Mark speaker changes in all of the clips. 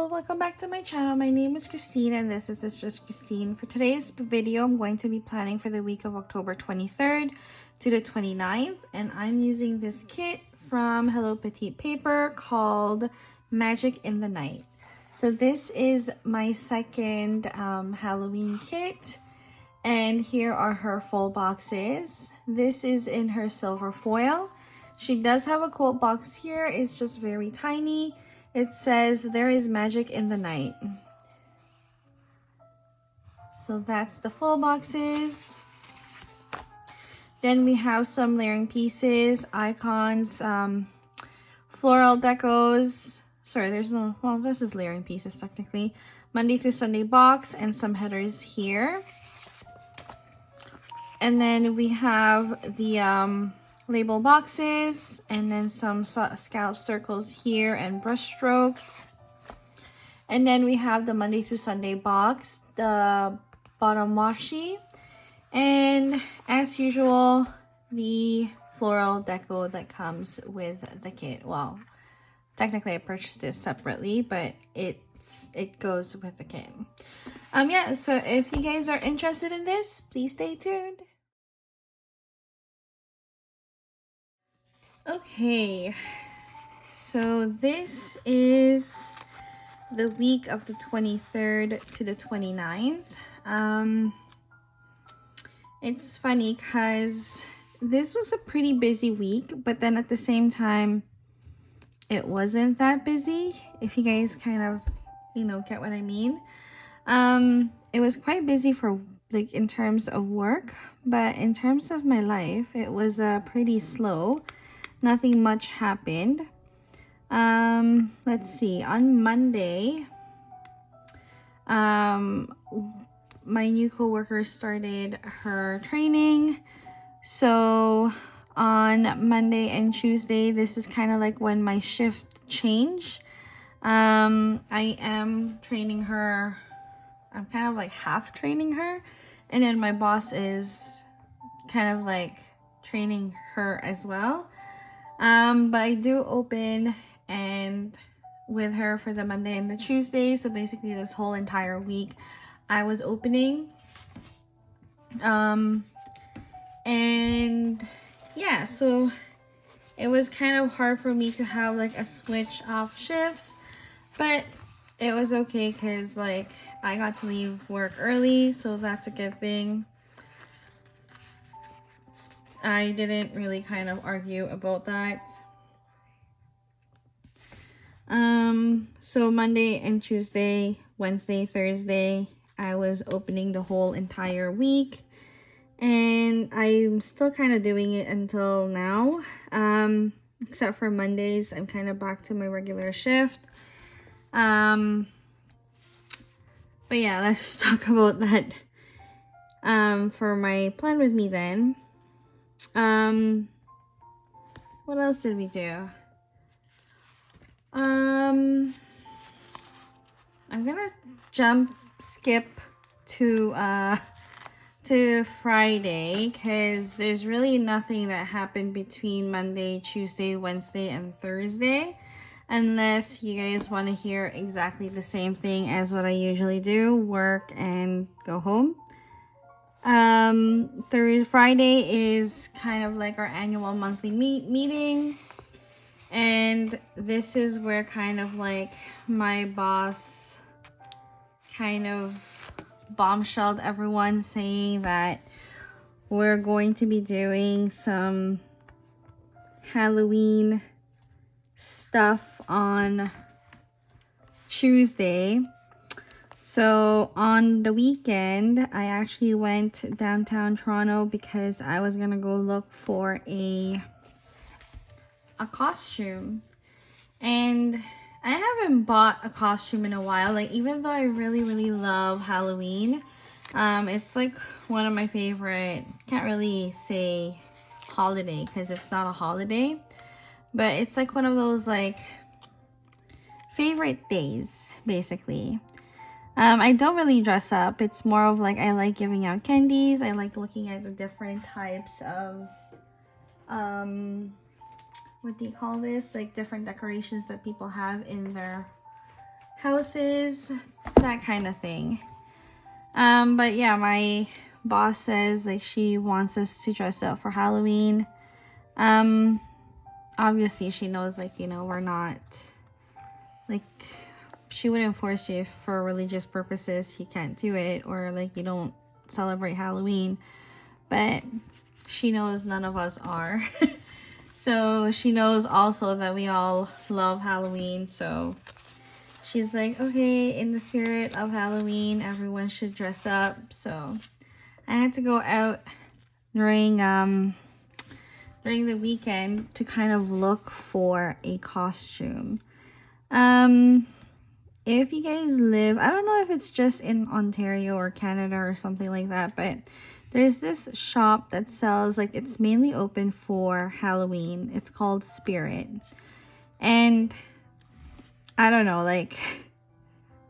Speaker 1: Hello, welcome back to my channel. My name is Christine and this is Just Christine. For today's video, I'm going to be planning for the week of October 23rd to the 29th, and I'm using this kit from Hello Petite paper called Magic in the Night. So this is my second Halloween kit, and here are her full boxes. This is in her silver foil. She does have a quote box here. It's just very tiny. It says, "There is magic in the night." So that's the full boxes. Then we have some layering pieces, icons, floral decos. Sorry, there's no, well, this is layering pieces technically. Monday through Sunday box and some headers here. And then we have the label boxes and then some scallop circles here and brush strokes. And then we have the Monday through Sunday box, the bottom washi, and as usual, the floral deco that comes with the kit. Well, technically I purchased this separately, but it goes with the kit. Yeah, so if you guys are interested in this, please stay tuned. Okay, so this is the week of the 23rd to the 29th. It's funny because this was a pretty busy week, but then at the same time, it wasn't that busy, if you guys kind of, get what I mean. It was quite busy for, like, in terms of work, but in terms of my life, it was pretty slow. Nothing much happened. Let's see. On Monday, my new coworker started her training. So on Monday and Tuesday, this is kind of like when my shift changed. I am training her. I'm kind of like half training her. And then my boss is kind of like training her as well. But I do open and with her for the Monday and the Tuesday. So basically this whole entire week I was opening. And yeah, so it was kind of hard for me to have like a switch off shifts, but it was okay because like I got to leave work early, so that's a good thing. I didn't really kind of argue about that. So Monday and Tuesday, Wednesday, Thursday, I was opening the whole entire week. And I'm still kind of doing it until now. Except for Mondays, I'm kind of back to my regular shift. But yeah, let's talk about that. For my plan with me then. What else did we do? I'm gonna skip to Friday because there's really nothing that happened between Monday, Tuesday, Wednesday, and Thursday, unless you guys want to hear exactly the same thing as what I usually do, work and go home. Friday is kind of like our annual monthly meeting, and this is where kind of like my boss kind of bombshelled everyone, saying that we're going to be doing some Halloween stuff on Tuesday. So on the weekend, I actually went downtown Toronto because I was gonna go look for a costume, and I haven't bought a costume in a while. Like, even though I really love Halloween, it's like one of my favorite, can't really say holiday because it's not a holiday, but it's like one of those like favorite days basically. I don't really dress up. It's more of like I like giving out candies. I like looking at the different types of what do you call this, like different decorations that people have in their houses, that kind of thing. But yeah, my boss says like she wants us to dress up for Halloween. Obviously she knows like, you know, we're not like, she wouldn't force you if for religious purposes you can't do it, or like you don't celebrate Halloween, but she knows none of us are. So she knows also that we all love Halloween, so she's like, okay, in the spirit of Halloween, everyone should dress up. So I had to go out during the weekend to kind of look for a costume. If you guys live, I don't know if it's just in Ontario or Canada or something like that, but there's this shop that sells, like, it's mainly open for Halloween. It's called Spirit. And I don't know, like,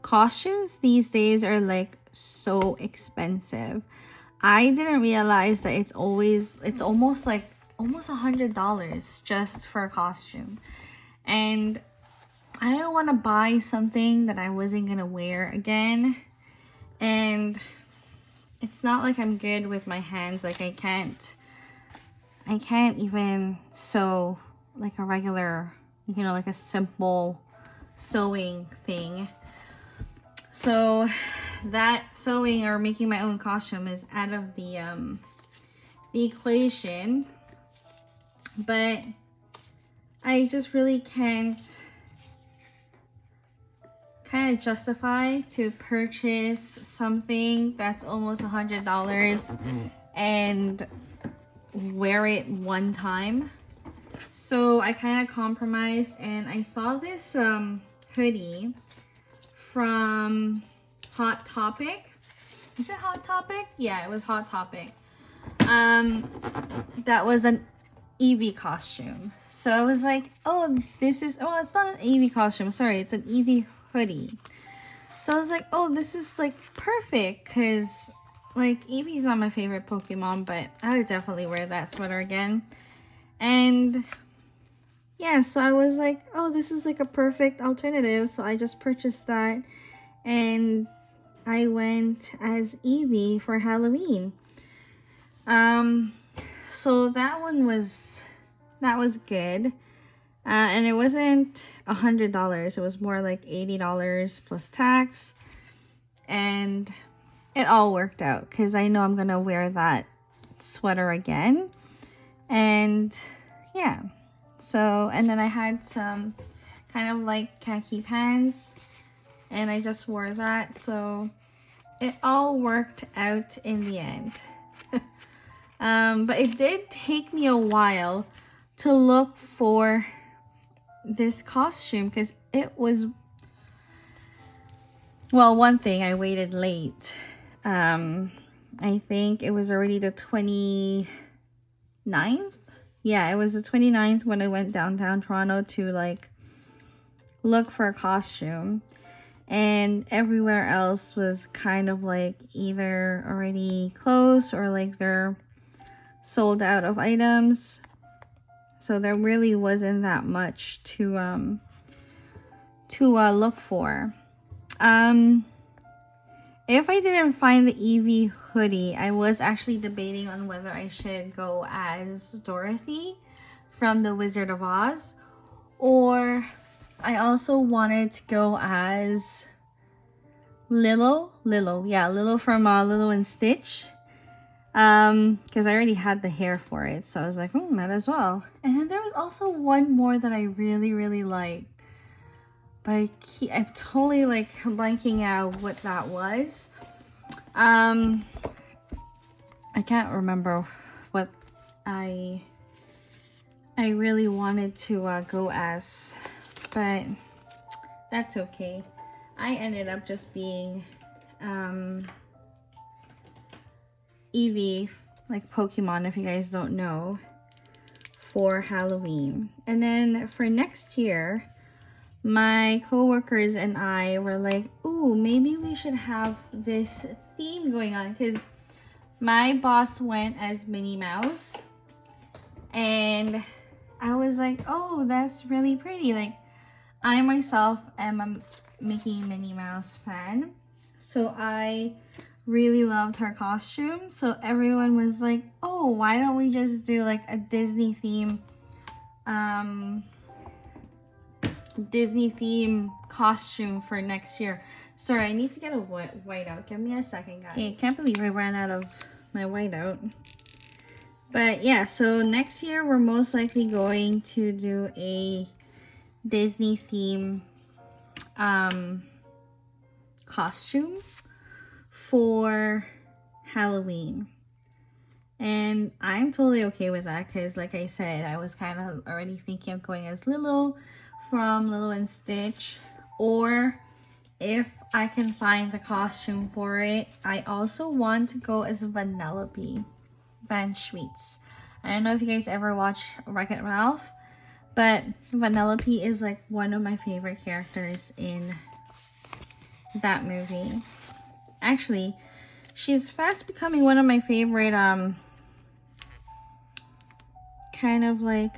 Speaker 1: costumes these days are like so expensive. I didn't realize that it's almost $100 just for a costume. And I don't want to buy something that I wasn't gonna wear again. And it's not like I'm good with my hands. Like I can't even sew like a regular, you know, like a simple sewing thing. So that sewing or making my own costume is out of the equation. But I just really can't kind of justify to purchase something that's almost $100 and wear it one time. So I kind of compromised, and I saw this hoodie from Hot Topic. Is it Hot Topic? Yeah, it was Hot Topic. That was an Eevee costume. So I was like, oh, it's not an Eevee costume. Sorry, it's an Eevee hoodie. So I was like, oh, this is like perfect, because like Eevee's not my favorite Pokemon, but I would definitely wear that sweater again. And yeah, so I was like, oh, this is like a perfect alternative. So I just purchased that, and I went as Eevee for Halloween. So that was good. And it wasn't $100. It was more like $80 plus tax. And it all worked out, because I know I'm going to wear that sweater again. And yeah. So, and then I had some kind of like khaki pants, and I just wore that. So it all worked out in the end. But it did take me a while to look for this costume, because it was, well, one thing, I waited late. I think it was already the 29th. Yeah, it was the 29th when I went downtown Toronto to like look for a costume, and everywhere else was kind of like either already closed or like they're sold out of items. So there really wasn't that much to look for. If I didn't find the Eevee hoodie, I was actually debating on whether I should go as Dorothy from The Wizard of Oz, or I also wanted to go as Lilo from Lilo and Stitch. Because I already had the hair for it, so I was like, might as well. And then there was also one more that I really, really liked, but I'm totally like blanking out what that was. I can't remember what I really wanted to go as, but that's okay. I ended up just being Eevee, like Pokemon, if you guys don't know, for Halloween. And then for next year, my coworkers and I were like, ooh, maybe we should have this theme going on, because my boss went as Minnie Mouse, and I was like, oh, that's really pretty. Like, I myself am Mickey and Minnie Mouse fan. So I really loved her costume. So everyone was like, oh, why don't we just do like a Disney theme costume for next year. Sorry, I need to get a whiteout. Give me a second, guys. Okay, I can't believe I ran out of my whiteout. But yeah, so next year we're most likely going to do a Disney theme costume for Halloween. And I'm totally okay with that because, like I said, I was kind of already thinking of going as Lilo from Lilo and Stitch, or if I can find the costume for it, I also want to go as Vanellope Van Schweetz. I don't know if you guys ever watch Wreck-It Ralph, but Vanellope is like one of my favorite characters in that movie. Actually, she's fast becoming one of my favorite kind of like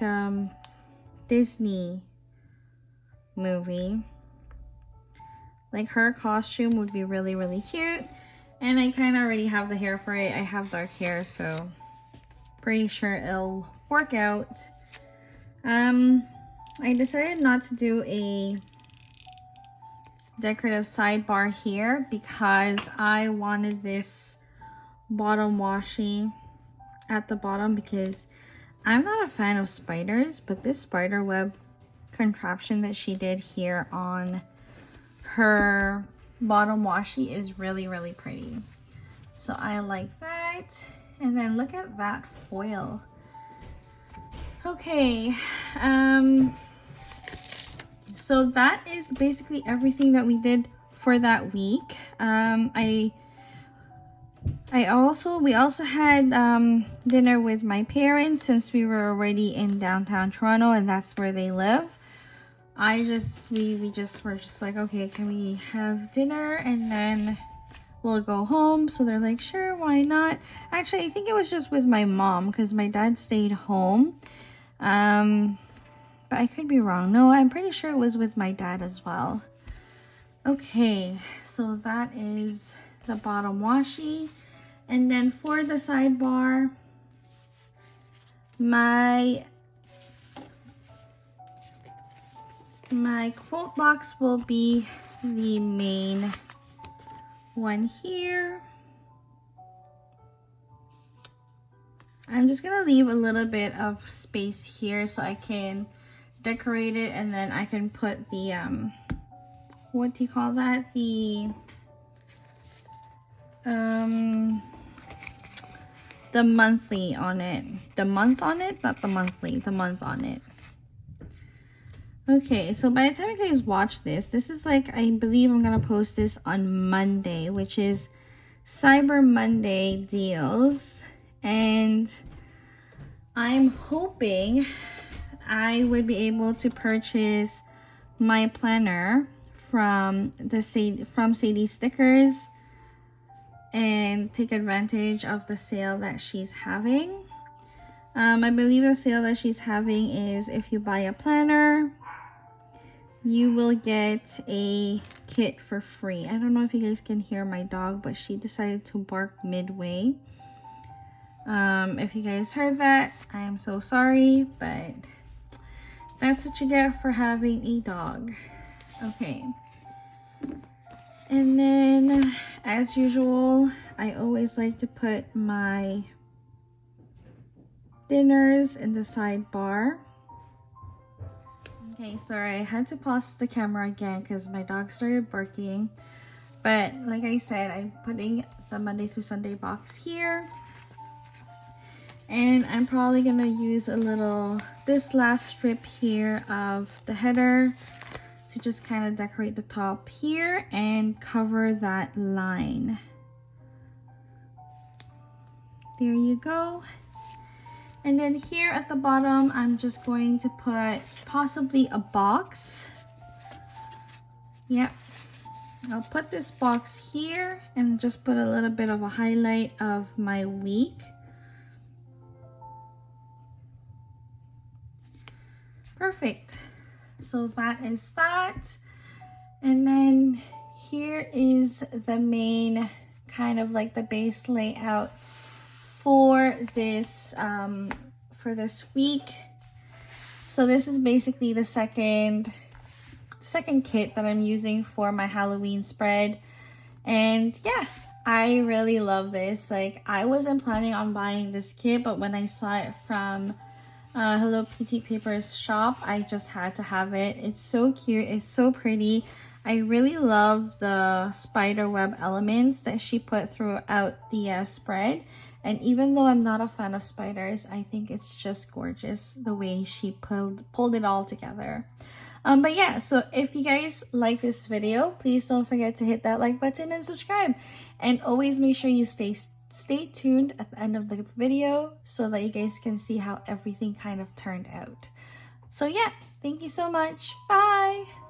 Speaker 1: Disney movie. Like her costume would be really, really cute. And I kind of already have the hair for it. I have dark hair, so pretty sure it'll work out. I decided not to do a decorative sidebar here because I wanted this bottom washi at the bottom because I'm not a fan of spiders, but this spider web contraption that she did here on her bottom washi is really, really pretty. So I like that. And then look at that foil. Okay, so that is basically everything that we did for that week. We also had dinner with my parents since we were already in downtown Toronto and that's where they live. We were just like, okay, can we have dinner and then we'll go home? So they're like, sure, why not? Actually, I think it was just with my mom because my dad stayed home. But I could be wrong. No, I'm pretty sure it was with my dad as well. Okay, so that is the bottom washi. And then for the sidebar, my quote box will be the main one here. I'm just gonna leave a little bit of space here so I can decorate it, and then I can put the what do you call that, the monthly on it, the month on it, not the monthly, the month on it. Okay, so by the time you guys watch this, this is like, I believe I'm gonna post this on Monday, which is Cyber Monday deals, and I'm hoping I would be able to purchase my planner from Sadie Stickers and take advantage of the sale that she's having. I believe the sale that she's having is if you buy a planner, you will get a kit for free. I don't know if you guys can hear my dog, but she decided to bark midway. If you guys heard that, I am so sorry, but that's what you get for having a dog. Okay. And then, as usual, I always like to put my dinners in the sidebar. Okay, sorry, I had to pause the camera again because my dog started barking. But like I said, I'm putting the Monday through Sunday box here. And I'm probably gonna use this last strip here of the header to just kind of decorate the top here and cover that line. There you go. And then here at the bottom, I'm just going to put possibly a box. Yep. I'll put this box here and just put a little bit of a highlight of my week. Perfect. So that is that. And then here is the main kind of like the base layout for this week. So this is basically the second kit that I'm using for my Halloween spread. And yeah, I really love this. Like, I wasn't planning on buying this kit, but when I saw it from Hello Petite Paper's shop, I just had to have it. It's so cute. It's so pretty. I really love the spider web elements that she put throughout the spread. And even though I'm not a fan of spiders, I think it's just gorgeous the way she pulled it all together. But yeah, so if you guys like this video, please don't forget to hit that like button and subscribe. And always make sure you stay tuned at the end of the video so that you guys can see how everything kind of turned out. So yeah, thank you so much. Bye!